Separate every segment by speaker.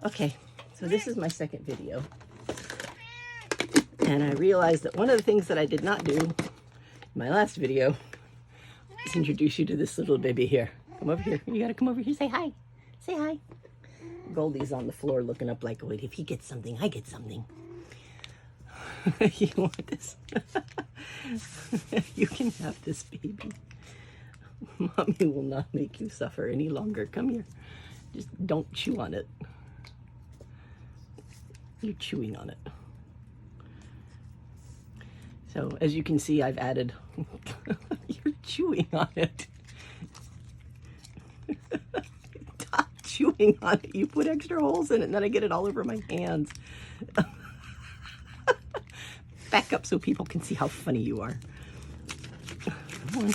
Speaker 1: Okay, so this is my second video. And I realized that one of the things that I did not do in my last video is introduce you to this little baby here. Come over here. You gotta come over here. Say hi. Say hi. Goldie's on the floor looking up like, wait, if he gets something, I get something. You want this? You can have this baby. Mommy will not make you suffer any longer. Come here. Just don't chew on it. You're chewing on it. So as you can see, I've added, you're chewing on it. Stop chewing on it. You put extra holes in it and then I get it all over my hands. Back up so people can see how funny you are. Come on.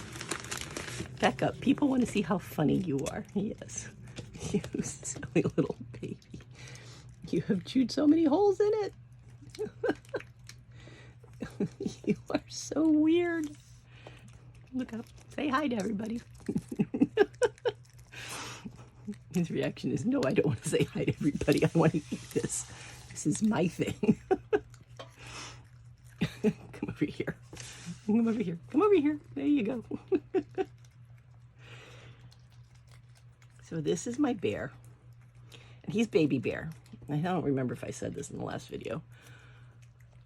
Speaker 1: Back up. People want to see how funny you are. Yes. You silly little baby. You have chewed so many holes in it. You are so weird. Look up. Say hi to everybody. His reaction is, no, I don't want to say hi to everybody. I want to eat this. This is my thing. Come over here. Come over here. Come over here. There you go. So this is my bear. And he's baby bear. I don't remember if I said this in the last video.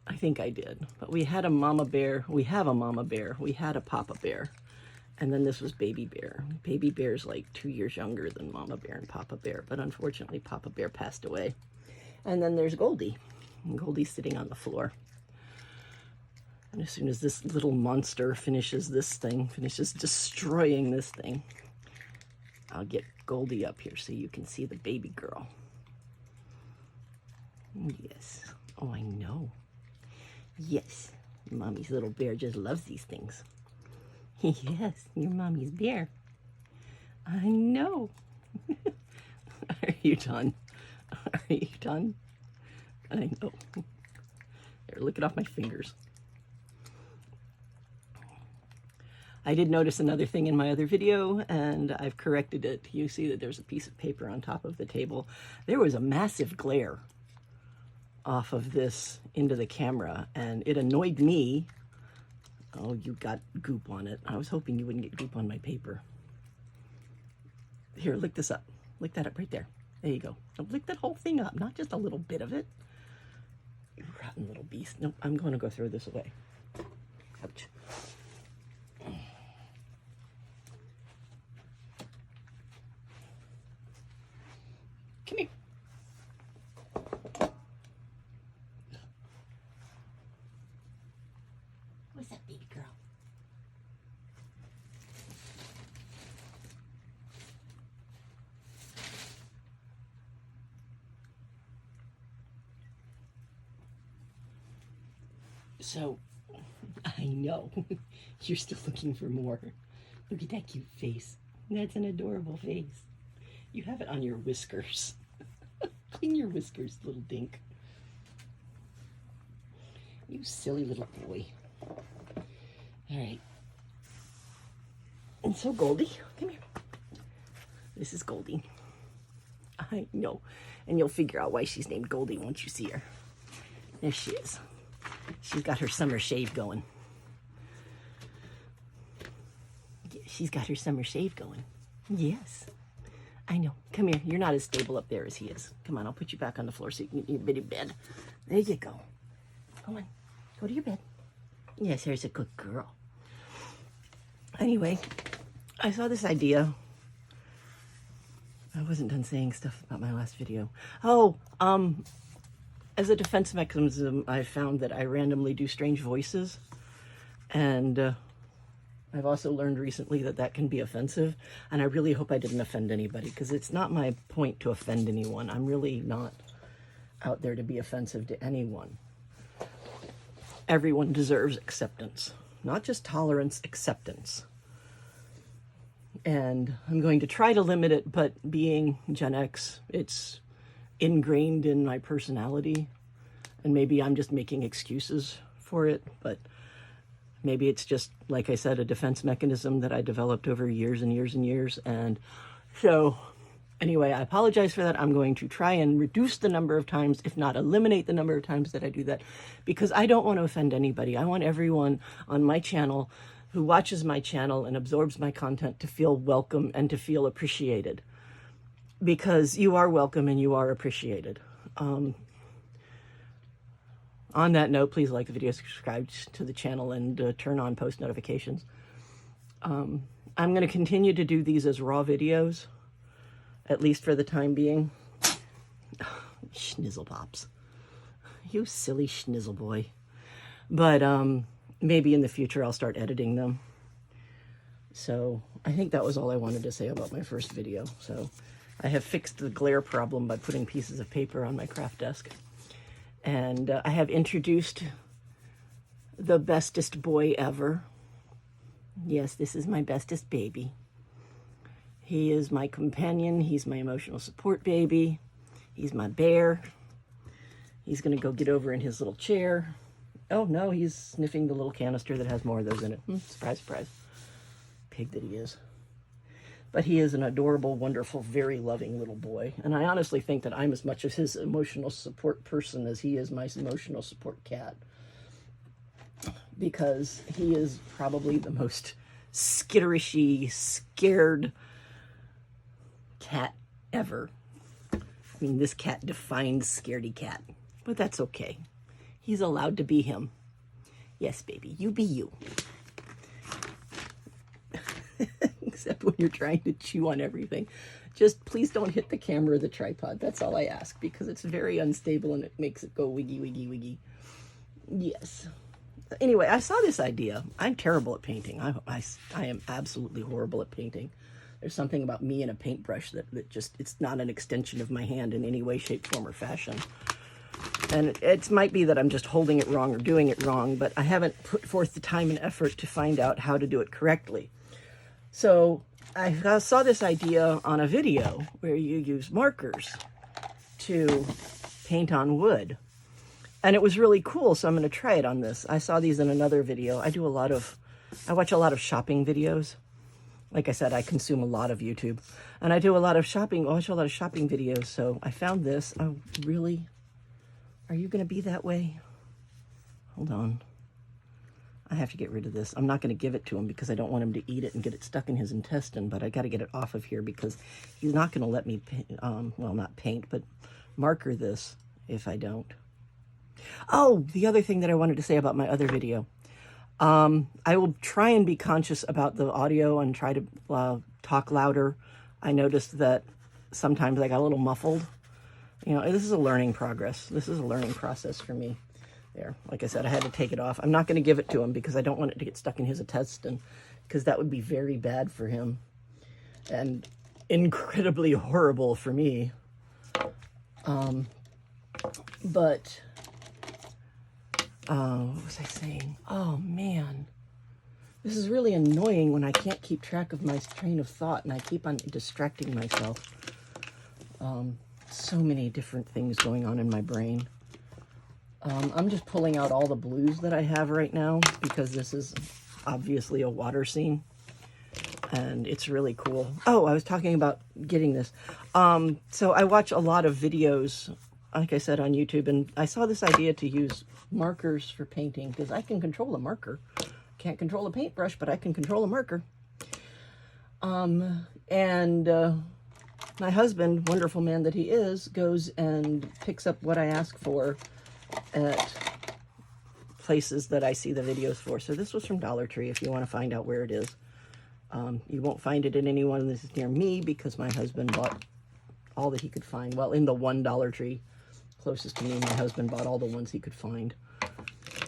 Speaker 1: I think I did. But we had a mama bear. We have a mama bear. We had a papa bear. And then this was baby bear. Baby bear's like 2 years younger than mama bear and papa bear. But unfortunately, papa bear passed away. And then there's Goldie. And Goldie's sitting on the floor. And as soon as this little monster finishes this thing, finishes destroying this thing, I'll get Goldie up here so you can see the baby girl. Yes. Oh, I know. Yes. Mommy's little bear just loves these things. Yes, your mommy's bear. I know. Are you done? Are you done? I know. Here, lick it off my fingers. I did notice another thing in my other video, and I've corrected it. You see that there's a piece of paper on top of the table. There was a massive glare off of this into the camera, and it annoyed me. Oh, you got goop on it. I was hoping you wouldn't get goop on my paper. Here, lick this up. Lick that up right there. There you go. Now lick that whole thing up, not just a little bit of it. You rotten little beast. Nope, I'm going to go throw this away. Ouch. Come here. What's that, baby girl? So, I know. You're still looking for more. Look at that cute face. That's an adorable face. You have it on your whiskers. Clean your whiskers, little dink. You silly little boy. All right. And so Goldie, come here. This is Goldie. I know. And you'll figure out why she's named Goldie once you see her. There she is. She's got her summer shave going. Yeah, she's got her summer shave going. Yes. I know. Come here. You're not as stable up there as he is. Come on, I'll put you back on the floor so you can get in your bitty bed. There you go. Come on. Go to your bed. Yes, there's a good girl. Anyway, I saw this idea. I wasn't done saying stuff about my last video. Oh, as a defense mechanism, I found that I randomly do strange voices. And I've also learned recently that that can be offensive. And I really hope I didn't offend anybody, because it's not my point to offend anyone. I'm really not out there to be offensive to anyone. Everyone deserves acceptance, not just tolerance, acceptance. And I'm going to try to limit it, but being Gen X, it's ingrained in my personality. And maybe I'm just making excuses for it, but maybe it's just, like I said, a defense mechanism that I developed over years and years and years. And so Anyway, I apologize for that. I'm going to try and reduce the number of times, if not eliminate the number of times that I do that, because I don't want to offend anybody. I want everyone on my channel who watches my channel and absorbs my content to feel welcome and to feel appreciated, because you are welcome and you are appreciated. On that note, please like the video, subscribe to the channel, and turn on post notifications. I'm going to continue to do these as raw videos, at least for the time being. Schnizzle pops. You silly schnizzle boy. But maybe in the future I'll start editing them. So I think that was all I wanted to say about my first video. So I have fixed the glare problem by putting pieces of paper on my craft desk. And I have introduced the bestest boy ever. Yes, this is my bestest baby. He is my companion. He's my emotional support baby. He's my bear. He's going to go get over in his little chair. Oh, no, he's sniffing the little canister that has more of those in it. Surprise, surprise. Pig that he is. But he is an adorable, wonderful, very loving little boy. And I honestly think that I'm as much of his emotional support person as he is my emotional support cat. Because he is probably the most skitterishy, scared cat ever. I mean, this cat defines scaredy cat. But that's okay. He's allowed to be him. Yes, baby, you be you. Except when you're trying to chew on everything. Just please don't hit the camera or the tripod. That's all I ask, because it's very unstable and it makes it go wiggy, wiggy, wiggy. Yes. Anyway, I saw this idea. I'm terrible at painting. I am absolutely horrible at painting. There's something about me and a paintbrush that just, it's not an extension of my hand in any way, shape, form, or fashion. And it might be that I'm just holding it wrong or doing it wrong, but I haven't put forth the time and effort to find out how to do it correctly. So I saw this idea on a video where you use markers to paint on wood. And it was really cool, so I'm going to try it on this. I saw these in another video. I watch a lot of shopping videos. Like I said, I consume a lot of YouTube. And I do a lot of shopping, watch a lot of shopping videos. So I found this. Oh, really? Are you going to be that way? Hold on. I have to get rid of this. I'm not going to give it to him because I don't want him to eat it and get it stuck in his intestine, but I got to get it off of here because he's not going to let me, well, not paint, but marker this if I don't. Oh, the other thing that I wanted to say about my other video. I will try and be conscious about the audio and try to talk louder. I noticed that sometimes I got a little muffled. You know, this is a learning progress. This is a learning process for me. There, like I said, I had to take it off. I'm not going to give it to him because I don't want it to get stuck in his intestine, because that would be very bad for him and incredibly horrible for me. But what was I saying? Oh man, this is really annoying when I can't keep track of my train of thought and I keep on distracting myself. So many different things going on in my brain. I'm just pulling out all the blues that I have right now because this is obviously a water scene and it's really cool. Oh, I was talking about getting this. So I watch a lot of videos, like I said, on YouTube, and I saw this idea to use markers for painting because I can control a marker. Can't control a paintbrush, but I can control a marker. My husband, wonderful man that he is, goes and picks up what I ask for at places that I see the videos for. So this was from Dollar Tree, if you want to find out where it is. You won't find it in any one that is near me because my husband bought all that he could find. Well, in the one Dollar Tree closest to me, my husband bought all the ones he could find.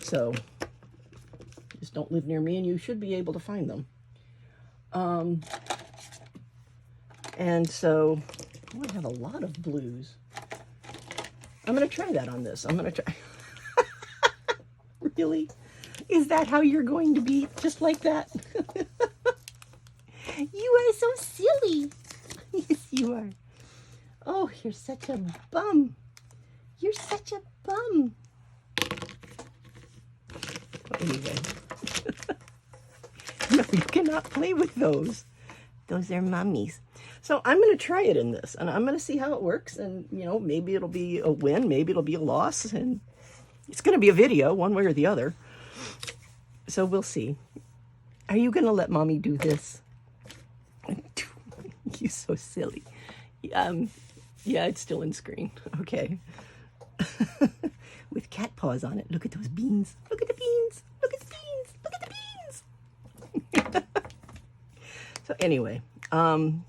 Speaker 1: So just don't live near me and you should be able to find them. And so I have a lot of blues. I'm going to try that on this. I'm going to try. Really? Is that how you're going to be? Just like that? You are so silly. Yes, you are. Oh, you're such a bum. You're such a bum. Anyway. No, you cannot play with those. Those are mummies. So I'm going to try it in this, and I'm going to see how it works. And, you know, maybe it'll be a win, maybe it'll be a loss, and it's going to be a video one way or the other. So we'll see. Are you going to let mommy do this? You're so silly. Yeah, it's still in screen. Okay. With cat paws on it. Look at those beans. Look at the beans. Look at the beans. Look at the beans. So anyway, oh,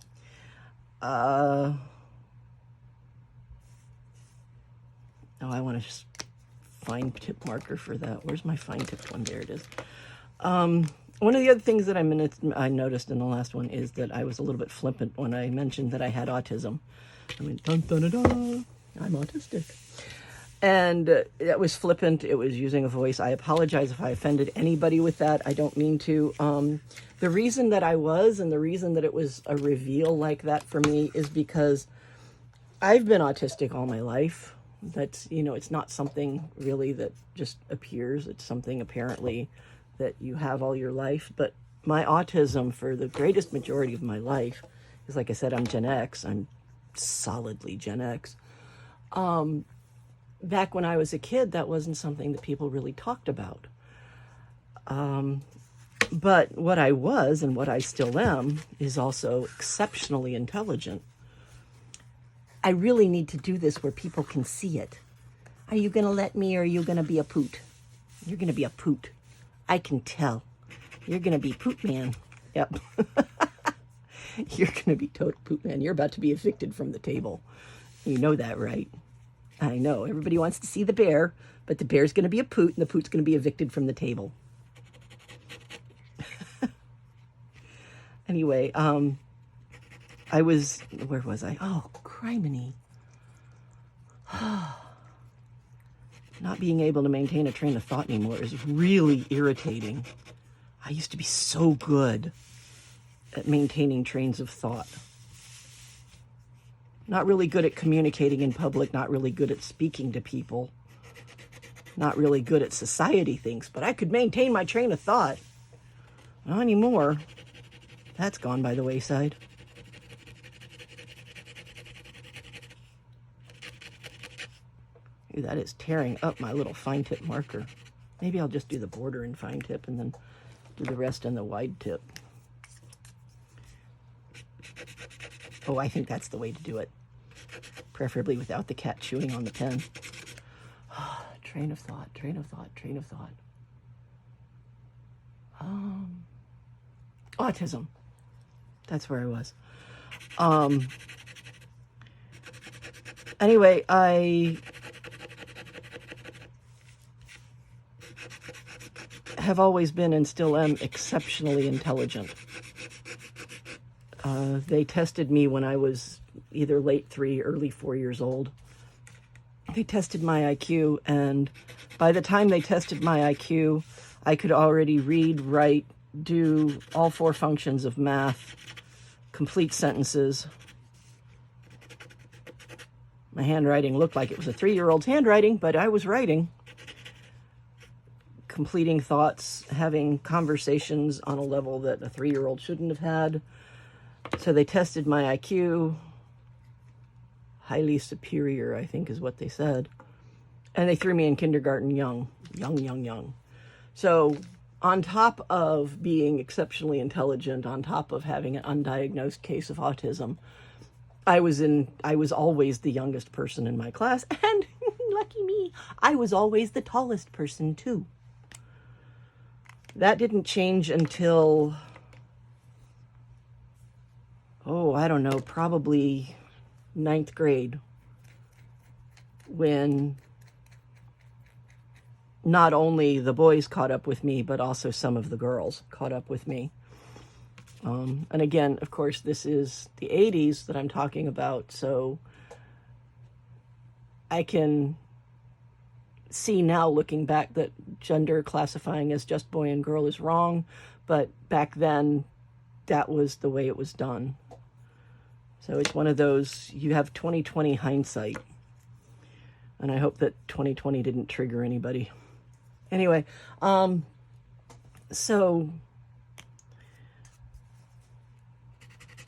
Speaker 1: I want to just fine tip marker for that. Where's my fine tip one? There it is. One of the other things that I noticed in the last one is that I was a little bit flippant when I mentioned that I had autism. I went, dun, dun, dun, dun, I'm autistic. And that was flippant. It was using a voice. I apologize if I offended anybody with that. I don't mean to. The reason that I was, and the reason that it was a reveal like that for me, is because I've been autistic all my life. That's, you know, it's not something really that just appears. It's something apparently that you have all your life. But my autism for the greatest majority of my life is, like I said, I'm Gen X. I'm solidly Gen X. Back when I was a kid, that wasn't something that people really talked about. But what I was, and what I still am, is also exceptionally intelligent. I really need to do this where people can see it. Are you going to let me, or are you going to be a poot? You're going to be a poot. I can tell. You're going to be poot man. Yep. You're going to be total poot man. You're about to be evicted from the table. You know that, right? I know. Everybody wants to see the bear, but the bear's going to be a poot, and the poot's going to be evicted from the table. Anyway, I was, where was I? Oh, criminy. Not being able to maintain a train of thought anymore is really irritating. I used to be so good at maintaining trains of thought. Not really good at communicating in public, not really good at speaking to people, not really good at society things, but I could maintain my train of thought. Not anymore. That's gone by the wayside. Ooh, that is tearing up my little fine tip marker. Maybe I'll just do the border in fine tip and then do the rest in the wide tip. Oh, I think that's the way to do it. Preferably without the cat chewing on the pen. Train of thought, train of thought, train of thought. Autism. That's where I was. Anyway, I have always been and still am exceptionally intelligent. They tested me when I was either late 3, early 4 years old. They tested my IQ, and by the time they tested my IQ, I could already read, write, do all 4 functions of math, complete sentences. My handwriting looked like it was a 3-year-old's handwriting, but I was writing. Completing thoughts, having conversations on a level that a 3-year-old shouldn't have had. So they tested my IQ. Highly superior, I think is what they said. And they threw me in kindergarten young. So on top of being exceptionally intelligent, on top of having an undiagnosed case of autism, I was always the youngest person in my class, and lucky me, I was always the tallest person too. That didn't change until, I don't know, probably 9th grade, when not only the boys caught up with me, but also some of the girls caught up with me. And again, of course, this is the 80s that I'm talking about, so I can see now, looking back, that gender classifying as just boy and girl is wrong, but back then, that was the way it was done. So it's one of those, you have 20/20 hindsight, and I hope that 20/20 didn't trigger anybody. Anyway, so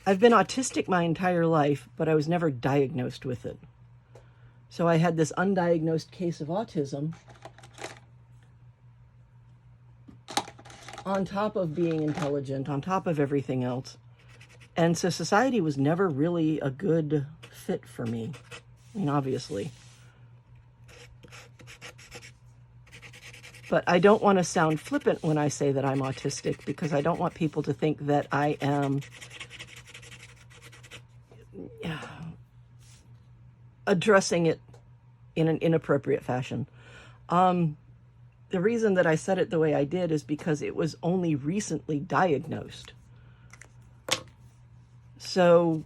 Speaker 1: I've been autistic my entire life, but I was never diagnosed with it. So I had this undiagnosed case of autism on top of being intelligent, on top of everything else. And so society was never really a good fit for me. I mean, obviously. But I don't want to sound flippant when I say that I'm autistic, because I don't want people to think that I am addressing it in an inappropriate fashion. The reason that I said it the way I did is because it was only recently diagnosed. So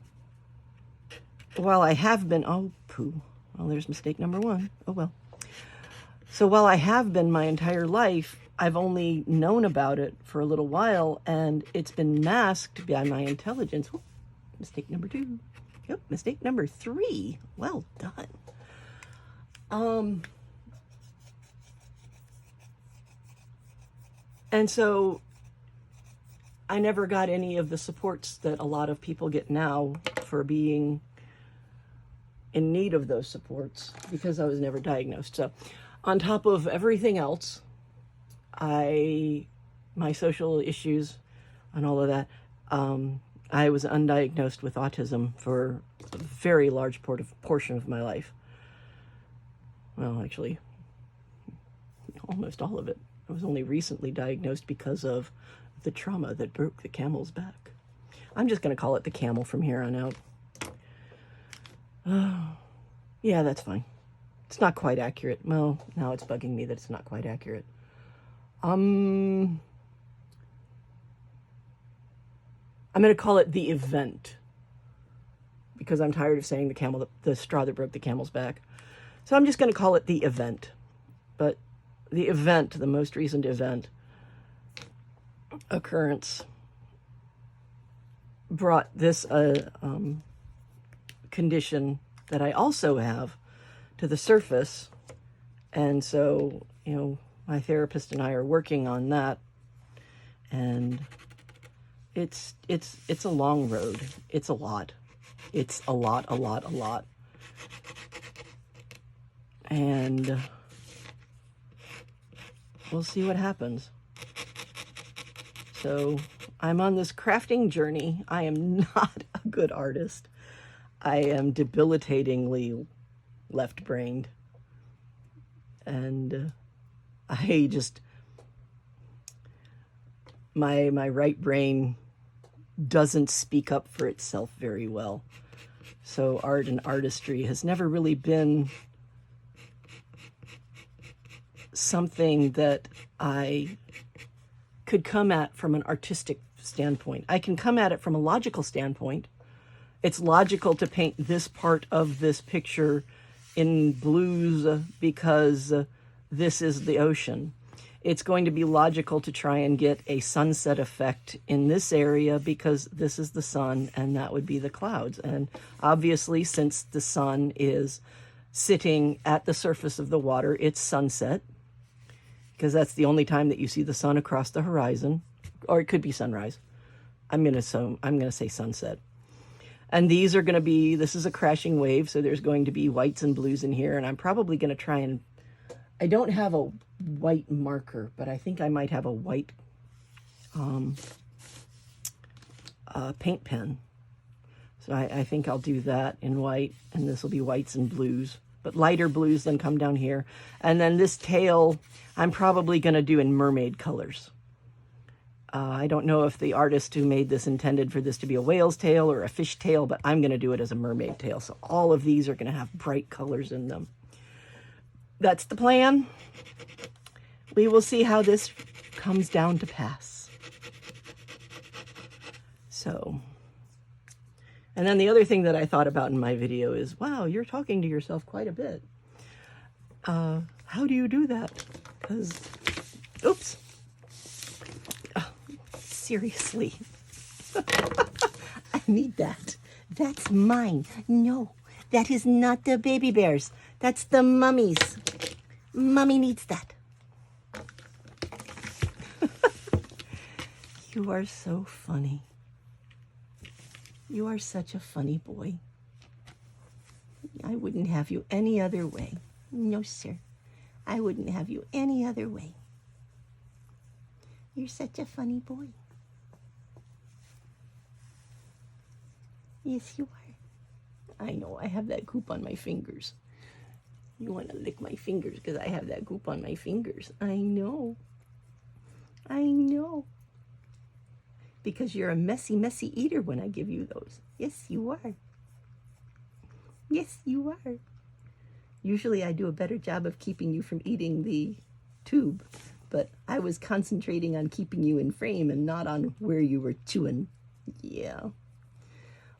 Speaker 1: while I have been, oh, poo, well, there's mistake number one. Oh, well. So while I have been my entire life, I've only known about it for a little while, and it's been masked by my intelligence. Ooh, mistake number two. Yep, mistake number three. Well done. And so I never got any of the supports that a lot of people get now for being in need of those supports, because I was never diagnosed. So on top of everything else, my social issues and all of that, I was undiagnosed with autism for a very large portion of my life. Well, actually, almost all of it. I was only recently diagnosed because of the trauma that broke the camel's back. I'm just going to call it the camel from here on out. Yeah, that's fine. It's not quite accurate. Well, now it's bugging me that it's not quite accurate. I'm going to call it the event, because I'm tired of saying the straw that broke the camel's back. So I'm just going to call it the event. But the event, the most recent event, occurrence, brought this condition that I also have to the surface. And so, my therapist and I are working on that. And it's a long road. It's a lot. It's a lot. And we'll see what happens. So I'm on this crafting journey. I am not a good artist. I am debilitatingly left-brained. And I just, my right brain doesn't speak up for itself very well. So art and artistry has never really been something that I could come at from an artistic standpoint. I can come at it from a logical standpoint. It's logical to paint this part of this picture in blues because this is the ocean. It's going to be logical to try and get a sunset effect in this area because this is the sun and that would be the clouds. And obviously, since the sun is sitting at the surface of the water, it's sunset, because that's the only time that you see the sun across the horizon, or it could be sunrise. I'm going to say sunset. And these are going to be, this is a crashing wave, so there's going to be whites and blues in here, and I'm probably going to try and, I don't have a white marker, but I think I might have a white paint pen. So I think I'll do that in white, and this will be whites and blues, but lighter blues then come down here. And then this tail, I'm probably going to do in mermaid colors. I don't know if the artist who made this intended for this to be a whale's tail or a fish tail, but I'm going to do it as a mermaid tail. So all of these are going to have bright colors in them. That's the plan. We will see how this comes down to pass. So, and then the other thing that I thought about in my video is, wow, you're talking to yourself quite a bit. How do you do that? Because, oops. Oh, seriously. I need that. That's mine. No, that is not the baby bears. That's the mummy's. Mummy needs that. You are so funny. You are such a funny boy. I wouldn't have you any other way. No, sir. I wouldn't have you any other way. You're such a funny boy. Yes, you are. I know, I have that goop on my fingers. You want to lick my fingers because I have that goop on my fingers. I know. I know. Because you're a messy, messy eater when I give you those. Yes, you are. Yes, you are. Usually I do a better job of keeping you from eating the tube, but I was concentrating on keeping you in frame and not on where you were chewing. Yeah.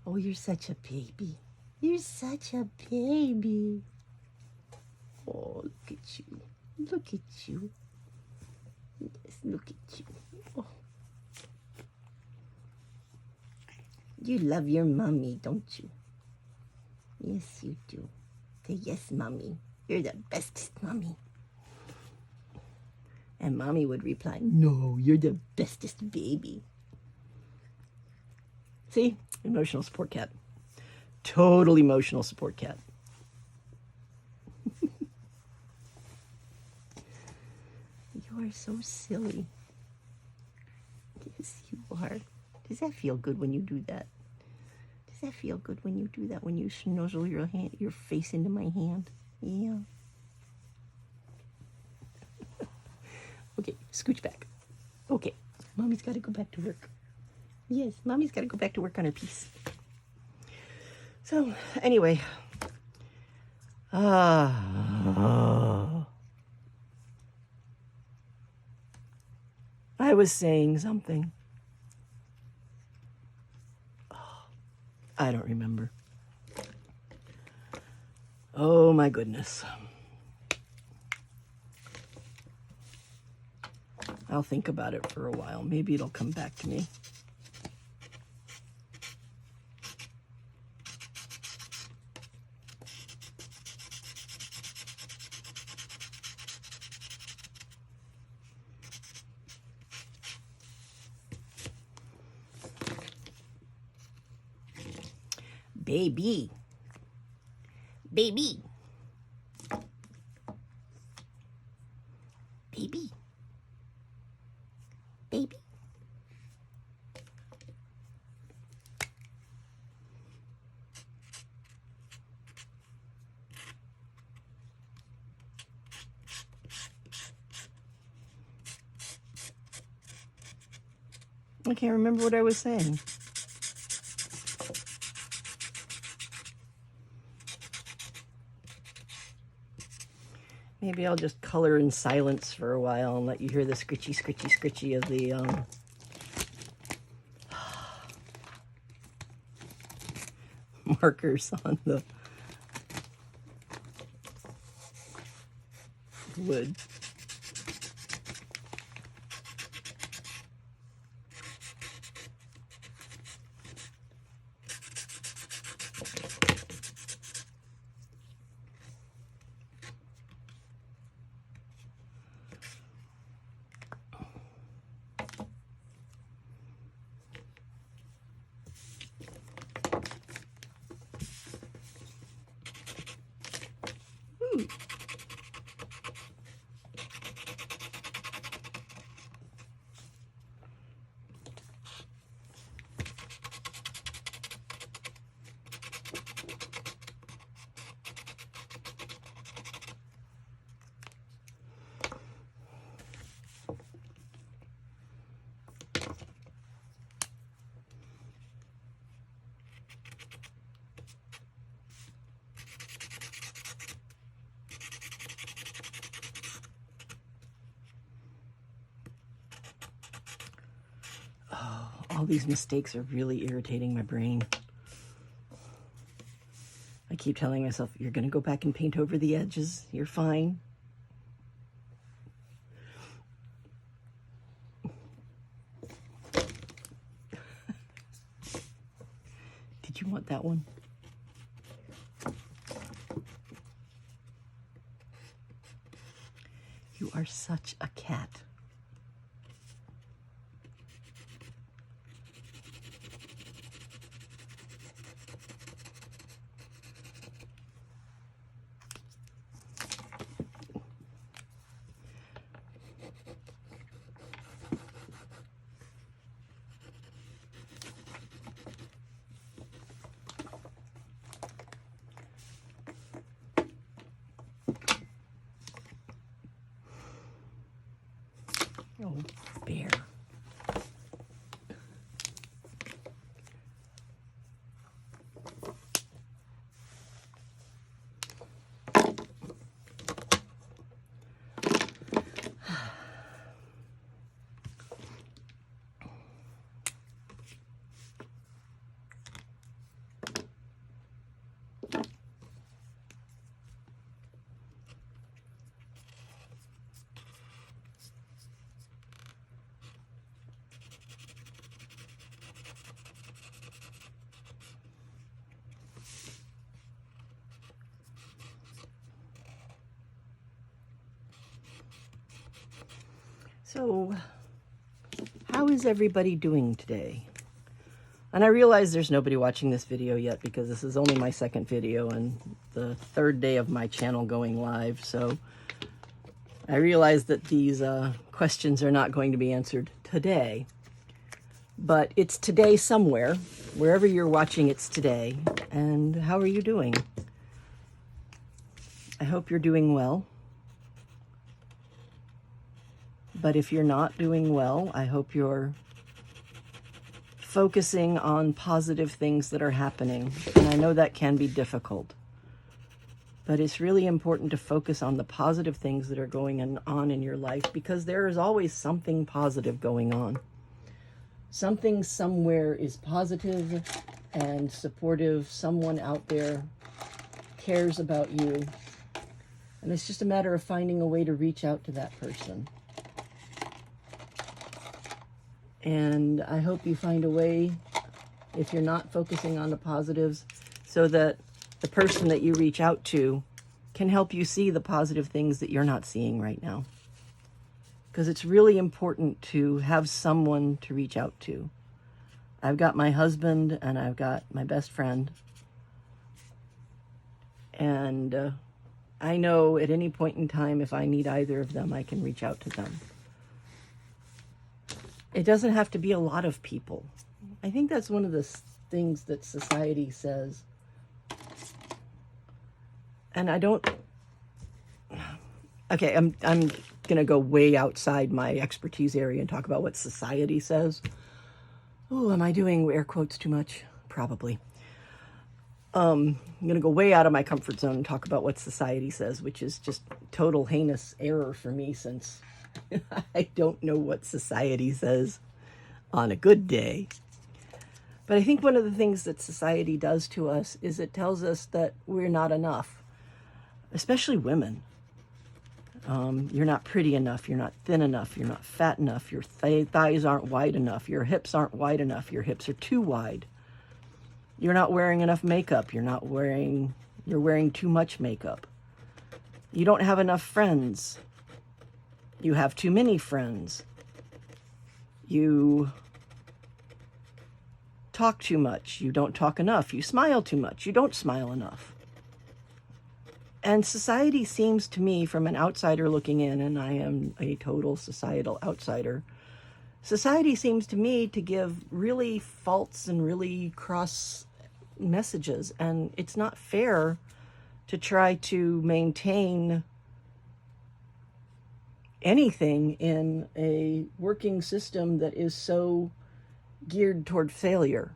Speaker 1: Oh, you're such a baby. You're such a baby. Oh, look at you. Look at you. Yes, look at you. Oh. You love your mommy, don't you? Yes, you do. Say, yes, mommy. You're the bestest mommy. And mommy would reply, no, you're the bestest baby. See? Emotional support cat. Total emotional support cat. You are so silly. Yes, you are. Does that feel good when you do that? Does that feel good when you do that? When you snuzzle your face into my hand? Yeah. Okay, scooch back. Okay, mommy's got to go back to work. Yes, mommy's got to go back to work on her piece. So, anyway. I was saying something. I don't remember. Oh my goodness. I'll think about it for a while. Maybe it'll come back to me. Baby. Baby. Baby. Baby. I can't remember what I was saying. Maybe I'll just color in silence for a while and let you hear the scritchy, scritchy, scritchy of the markers on the wood. All these mistakes are really irritating my brain. I keep telling myself, you're going to go back and paint over the edges. You're fine. Did you want that one? You are such a cat. So, how is everybody doing today? And I realize there's nobody watching this video yet because this is only my second video and the third day of my channel going live. So I realize that these questions are not going to be answered today, but it's today somewhere. Wherever you're watching, it's today. And how are you doing? I hope you're doing well. But if you're not doing well, I hope you're focusing on positive things that are happening. And I know that can be difficult, but it's really important to focus on the positive things that are going on in your life, because there is always something positive going on. Something somewhere is positive and supportive. Someone out there cares about you. And it's just a matter of finding a way to reach out to that person. And I hope you find a way, if you're not focusing on the positives, so that the person that you reach out to can help you see the positive things that you're not seeing right now. Because it's really important to have someone to reach out to. I've got my husband and I've got my best friend. And I know at any point in time, if I need either of them, I can reach out to them. It doesn't have to be a lot of people. I think that's one of the things that society says. And I don't... Okay, I'm going to go way outside my expertise area and talk about what society says. Oh, am I doing air quotes too much? Probably. I'm going to go way out of my comfort zone and talk about what society says, which is just total heinous error for me, since I don't know what society says on a good day. But I think one of the things that society does to us is it tells us that we're not enough, especially women. You're not pretty enough, you're not thin enough, you're not fat enough, your thighs aren't wide enough, your hips aren't wide enough, your hips are too wide. You're not wearing enough makeup, you're wearing too much makeup. You don't have enough friends. You have too many friends. You talk too much. You don't talk enough. You smile too much. You don't smile enough. And society seems to me, from an outsider looking in, and I am a total societal outsider, society seems to me to give really false and really cross messages. And it's not fair to try to maintain anything in a working system that is so geared toward failure.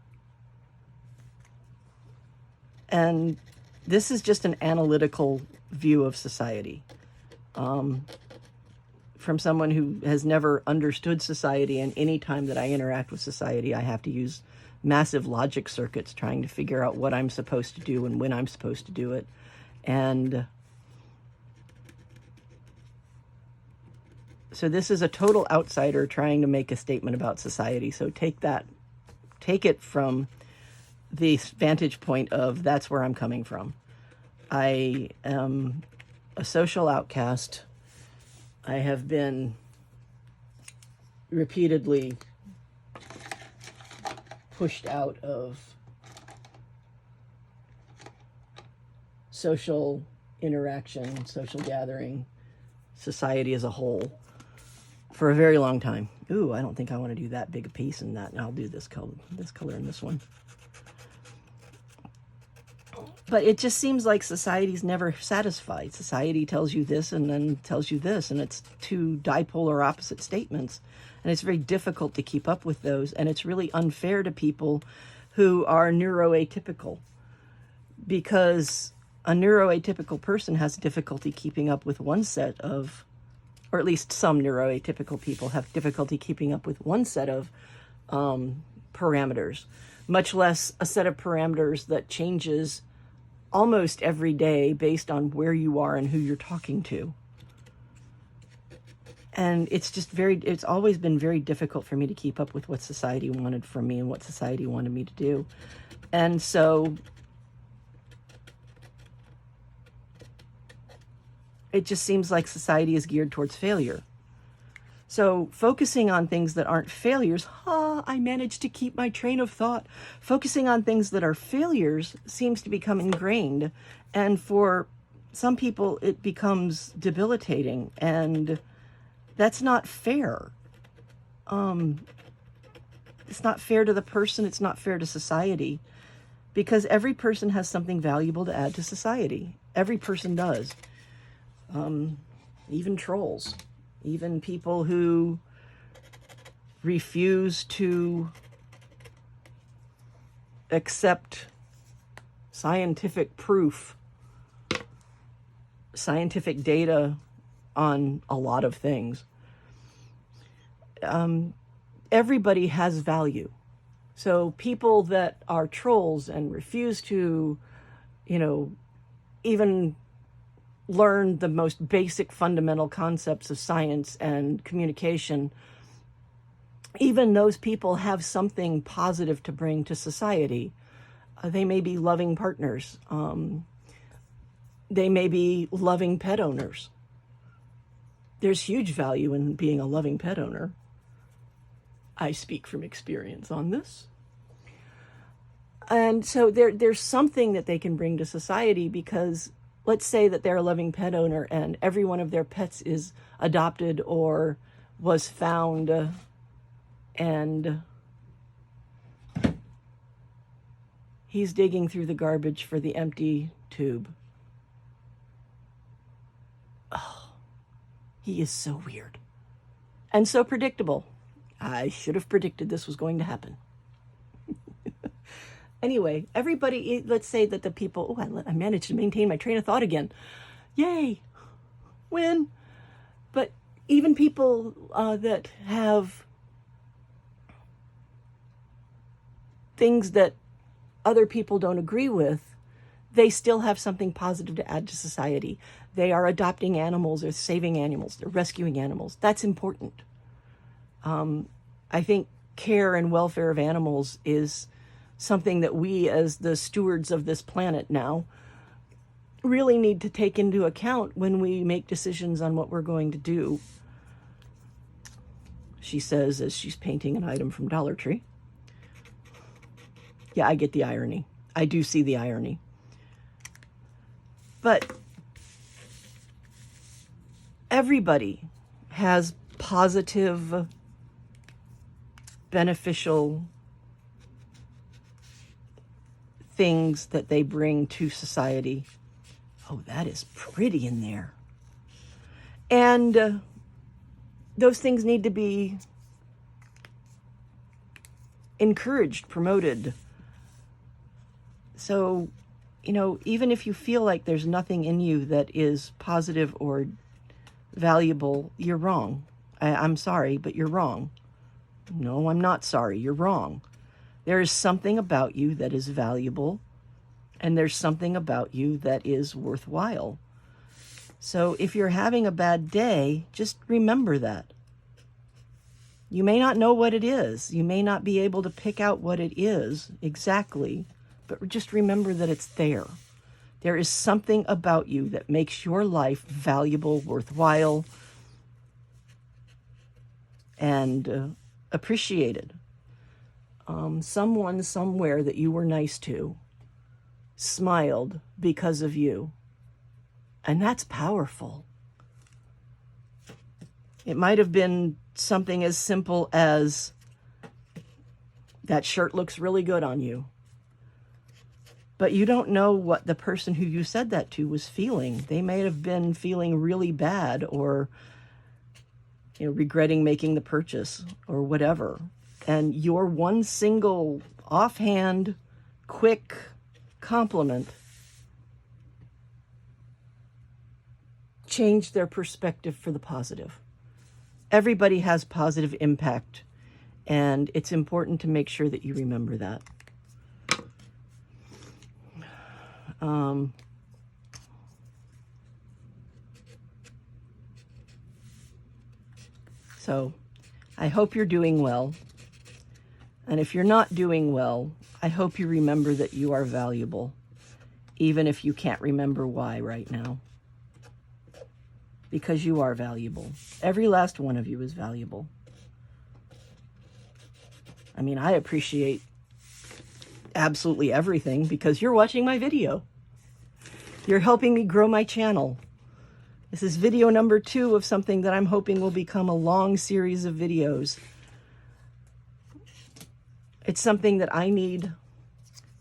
Speaker 1: And this is just an analytical view of society. From someone who has never understood society, and any time that I interact with society, I have to use massive logic circuits trying to figure out what I'm supposed to do and when I'm supposed to do it. And so this is a total outsider trying to make a statement about society. So take it from the vantage point of that's where I'm coming from. I am a social outcast. I have been repeatedly pushed out of social interaction, social gathering, society as a whole, for a very long time. Ooh, I don't think I want to do that big a piece in that. And I'll do this color and this one. But it just seems like society's never satisfied. Society tells you this and then tells you this, and it's two dipolar opposite statements. And it's very difficult to keep up with those. And it's really unfair to people who are neuroatypical, because a neuroatypical person has difficulty keeping up with one set of, or at least some neuroatypical people have difficulty keeping up with one set of parameters, much less a set of parameters that changes almost every day based on where you are and who you're talking to. And it's always been very difficult for me to keep up with what society wanted from me and what society wanted me to do. And so it just seems like society is geared towards failure. So focusing on things that aren't failures, I managed to keep my train of thought. Focusing on things that are failures seems to become ingrained. And for some people, it becomes debilitating. And that's not fair. It's not fair to the person. It's not fair to society. Because every person has something valuable to add to society. Every person does. Even trolls. Even people who refuse to accept scientific proof, scientific data on a lot of things. Everybody has value. So people that are trolls and refuse to, even learn the most basic fundamental concepts of science and communication, even those people have something positive to bring to society. They may be loving partners. They may be loving pet owners. There's huge value in being a loving pet owner. I speak from experience on this. And so there's something that they can bring to society, because let's say that they're a loving pet owner and every one of their pets is adopted or was found and he's digging through the garbage for the empty tube. Oh, he is so weird and so predictable. I should have predicted this was going to happen. Anyway, everybody, let's say that the people, I managed to maintain my train of thought again. Yay, win. But even people that have things that other people don't agree with, they still have something positive to add to society. They are adopting animals, or saving animals, they're rescuing animals. That's important. I think care and welfare of animals is something that we, as the stewards of this planet now, really need to take into account when we make decisions on what we're going to do. She says as she's painting an item from Dollar Tree. Yeah, I get the irony. I do see the irony. But everybody has positive, beneficial things that they bring to society. Oh, that is pretty in there. And those things need to be encouraged, promoted. So, even if you feel like there's nothing in you that is positive or valuable, you're wrong. I'm sorry, but you're wrong. No, I'm not sorry. You're wrong. There is something about you that is valuable, and there's something about you that is worthwhile. So if you're having a bad day, just remember that. You may not know what it is. You may not be able to pick out what it is exactly, but just remember that it's there. There is something about you that makes your life valuable, worthwhile, and appreciated. Someone somewhere that you were nice to smiled because of you. And that's powerful. It might have been something as simple as, that shirt looks really good on you. But you don't know what the person who you said that to was feeling. They may have been feeling really bad, or regretting making the purchase or whatever. And your one single offhand, quick compliment changed their perspective for the positive. Everybody has positive impact, and it's important to make sure that you remember that. So I hope you're doing well. And if you're not doing well, I hope you remember that you are valuable, even if you can't remember why right now. because you are valuable. Every last one of you is valuable. I mean, I appreciate absolutely everything because you're watching my video. You're helping me grow my channel. This is video number 2 of something that I'm hoping will become a long series of videos. It's something that I need.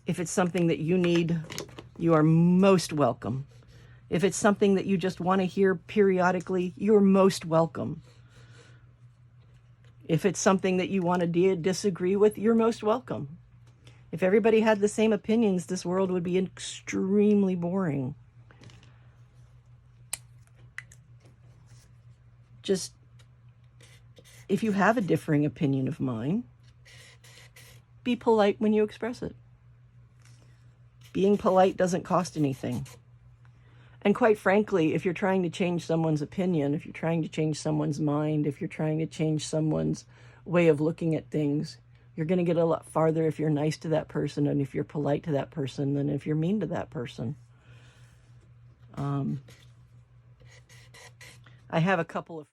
Speaker 1: If it's something that you need, you are most welcome. If it's something that you just want to hear periodically, you're most welcome. If it's something that you want to disagree with, you're most welcome. If everybody had the same opinions, this world would be extremely boring. Just, if you have a differing opinion of mine, be polite when you express it. Being polite doesn't cost anything. And quite frankly, if you're trying to change someone's opinion, if you're trying to change someone's mind, if you're trying to change someone's way of looking at things, you're going to get a lot farther if you're nice to that person and if you're polite to that person than if you're mean to that person. I have a couple of